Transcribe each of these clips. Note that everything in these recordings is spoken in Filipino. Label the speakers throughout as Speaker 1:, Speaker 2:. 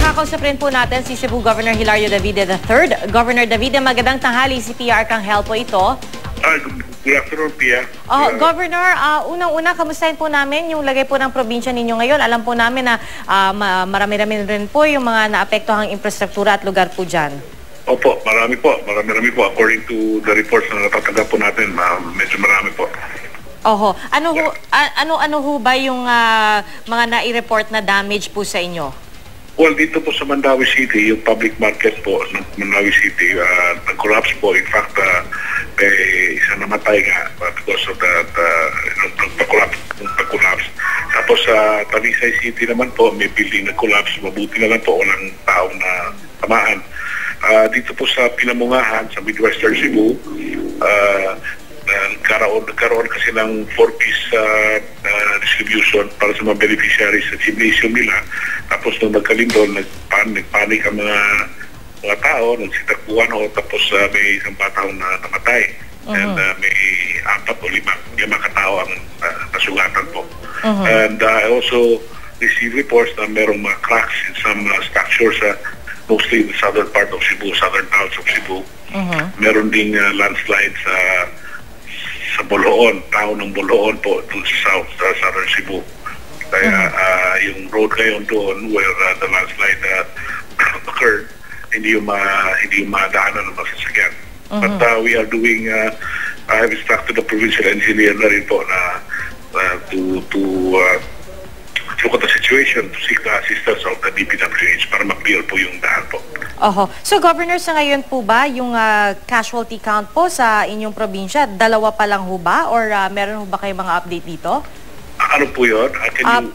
Speaker 1: makakausap rin po natin si Cebu Governor Hilario Davide III. Governor Davide, magandang tanghali. Si Pia Arcangel po ito.
Speaker 2: Good afternoon, Pia.
Speaker 1: Governor, unang-una, kamustahin po namin yung lagay po ng probinsya ninyo ngayon. Alam po namin na marami-rami rin po yung mga naapektuhang infrastruktura at lugar po dyan.
Speaker 2: Opo, marami po. According to the reports na natatanggap po natin, medyo marami po.
Speaker 1: Oho. Ano ho ba yung mga nai-report na damage po sa inyo?
Speaker 2: Well, dito po sa Mandawi City, yung public market po ng Mandawi City, nag-collapse po. In fact, isa namatay nga because of that, nag-collapse. Tapos sa Talisay City naman po, may building nag-collapse. Mabuti na lang po, walang taong na tamaan. Dito po sa Pinamungahan, sa Midwestern Cebu, nagkaroon kasi ng 4-piece distribution para sa mga beneficiaries sa gymnasium nila. Tapos nung nagkalindol, nagpanik ang mga tao, nagsitakbuhan ho, tapos may isang batang na namatay. And may 4 o 5 katao ang nasugatan po. And I also received reports na merong mga cracks in some structures, mostly in the southern part of Cebu, southern towns of Cebu. Meron ding landslides sa Boloon, town ng Boloon po, to south, sa southern Cebu. Kaya yung road ngayon doon where the landslide occurred, hindi yung madaanan ng masasakyan. But we are doing, I have instructed the provincial engineer na rin po na to look at the situation, to seek the assistance of the DPWH para ma-clear po yung daan po.
Speaker 1: So, Governor, sa ngayon po ba yung casualty count po sa inyong probinsya, dalawa pa lang ho ba? Or meron ho ba kayong mga update dito?
Speaker 2: Ano po yun?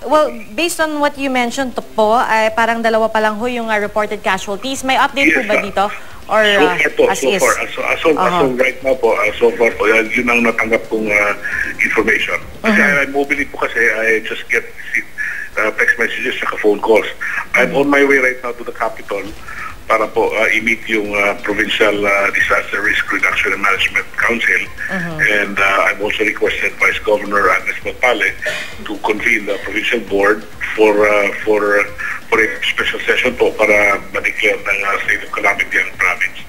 Speaker 1: Well, based on what you mentioned po, parang dalawa pa lang ho yung reported casualties. May update po ba dito? Or
Speaker 2: as of right now po, so far po, yun ang natanggap kong information. Kasi I'm mobile po kasi I just get text messages at phone calls. I'm on my way right now to the capital para po i-meet yung Provincial Disaster Risk Reduction and Management Council. And I've also requested Vice Governor Agnes Mapale to convene the provincial board for a special session po para ma-declare ng state of calamity ang province.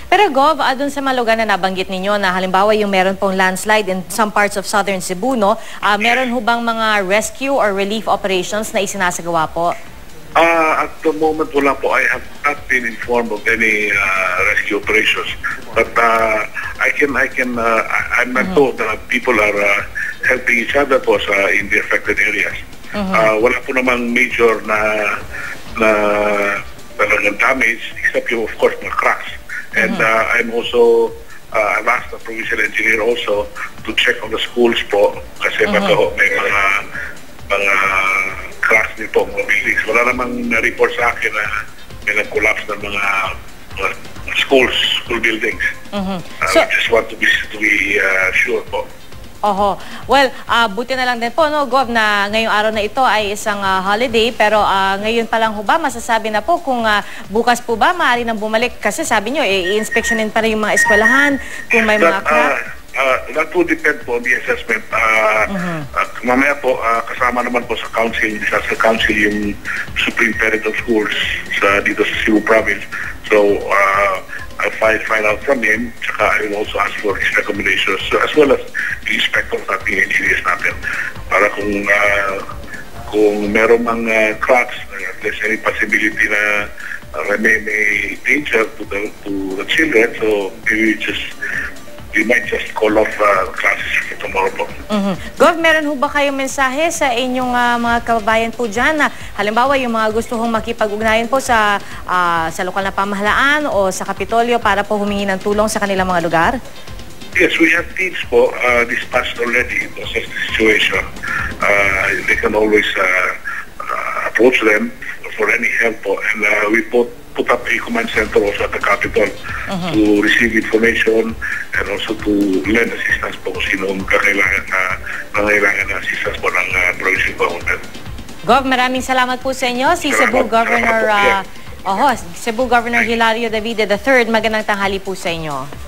Speaker 1: Pero Gov, dun sa mga lugar na nabanggit ninyo na halimbawa yung meron pong landslide in some parts of southern Cebu, no? Meron ho bang mga rescue or relief operations na isinasagawa po?
Speaker 2: At the moment, wala po. I have not been informed of any rescue operations. But I'm not told that people are helping each other po in the affected areas. Wala po namang major na talagang damage, except yung, of course, mga cracks. And I'm also, I've asked the provincial engineer also to check on the schools po, kasi baka may mga cracks din po, mga buildings. Wala namang na-report sa akin na may nag-collapse ng mga school buildings. We just want to be sure po.
Speaker 1: Well, buti na lang din po, no, Gov, na ngayong araw na ito ay isang holiday, pero ngayon pa lang ho ba, masasabi na po kung bukas po ba, maaari nang bumalik? Kasi sabi nyo, i-inspectionin pa rin yung mga eskwelahan, kung may mga crack.
Speaker 2: That would depend po on the assessment. Mamaya po, kasama naman po sa council, disaster council, yung Supreme Parent of Schools dito sa Cebu Province. So, I'll find out from him, tsaka I will also ask for his recommendations, as well as the inspectors at the engineers natin, para kung meron mang cracks, if there's any possibility na may danger to the children, so we might just call off classes for tomorrow po.
Speaker 1: Gov, meron ho ba kayong mensahe sa inyong mga kababayan po dyan na halimbawa yung mga gusto hong makipag-ugnayan po sa lokal na pamahalaan o sa Kapitolyo para po humingi ng tulong sa kanilang mga lugar?
Speaker 2: Yes, we have teams po dispatched already to assess the situation. They can always approach them for any help po. And we put up a command center also at the Capitol to receive information and also to lend assistance po kung sino ang nangailangan na assistance po ng provincial government.
Speaker 1: Gov, maraming salamat po sa inyo. Si Cebu Governor Hilario Davide III, magandang tanghali po sa inyo.